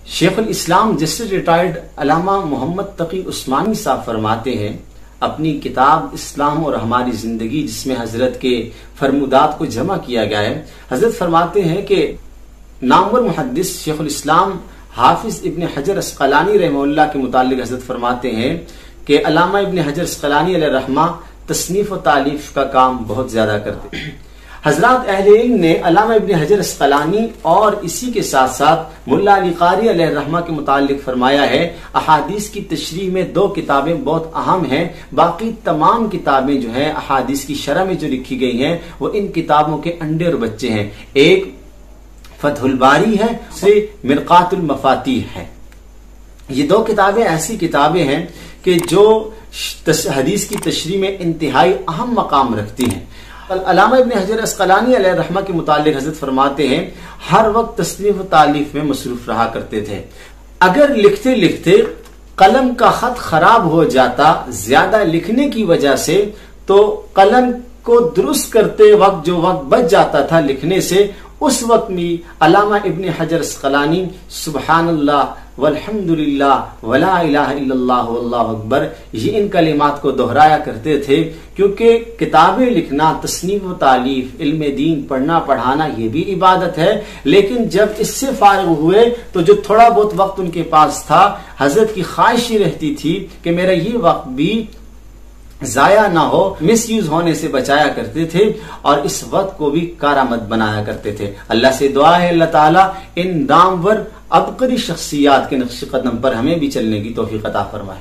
शेखुल इस्लाम justice retired अल्लामा मोहम्मद तकी उस्मानी साहब फरमाते हैं अपनी किताब इस्लाम और हमारी जिंदगी, जिसमें हजरत के फरमुदात को जमा किया गया है, हजरत फरमाते हैं कि नामवर मुहद्दिस शेखुल इस्लाम हाफिज इब्न हजर अस्कलानी रहमहुल्लाह के मुतालिक हजरत फरमाते हैं कि अल्लामा इब्न हजर अस्कलानी अलैहिर्रहमा तसनीफ और तालीफ का काम बहुत ज्यादा करते हैं। हजरत अहले इल्म ने अल्लामा इब्न हजर अस्कलानी और इसी के साथ साथ मुल्ला अली कारी अलैहिर्रहमा के मुतालिक फरमाया है, अहादीस की तशरीह में दो किताबें बहुत अहम हैं, बाकी तमाम किताबें जो है अहादीस की शरह में जो लिखी गई हैं वो इन किताबों के अंडे और बच्चे हैं। एक फतहुल बारी है, से मिरकातुल मफातीह है। ये दो किताबें ऐसी किताबें हैं कि जो हदीस की तशरीह में इंतहाई अहम मकाम रखती हैं। अल्लामा इब्न हजर अस्कलानी अलैहिर्रहमा के मुतालिक हजरत फरमाते हैं हर वक्त तस्नीफ व तालीफ में मसरूफ रहा करते थे। अगर लिखते लिखते कलम का खत खराब हो जाता ज्यादा लिखने की वजह से, तो कलम को दुरुस्त करते वक्त जो वक्त बच जाता था लिखने से, उस वक्त में अल्लामा इब्न हजर अस्कलानी सुबहानल्लाह वल्हम्दुलिल्लाह वला इलाहा इल्लल्लाह वल्लाहु अकबर ये इन कलिमात को दोहराया करते थे, क्योंकि किताबें लिखना, तस्नीफ व तालीफ, इल्म दीन पढ़ना पढ़ाना ये भी इबादत है। लेकिन जब इससे फारिग हुए तो जो थोड़ा बहुत वक्त उनके पास था, हजरत की ख्वाहिश ही रहती थी कि मेरा ये वक्त भी जाया ना हो, मिस यूज होने से बचाया करते थे और इस वक्त को भी कारामद बनाया करते थे। अल्लाह से दुआ है अल्लाह ताला इन दामवर अबकरी शख्सियात के नक्श कदम पर हमें भी चलने की तौफीक अता फरमाए।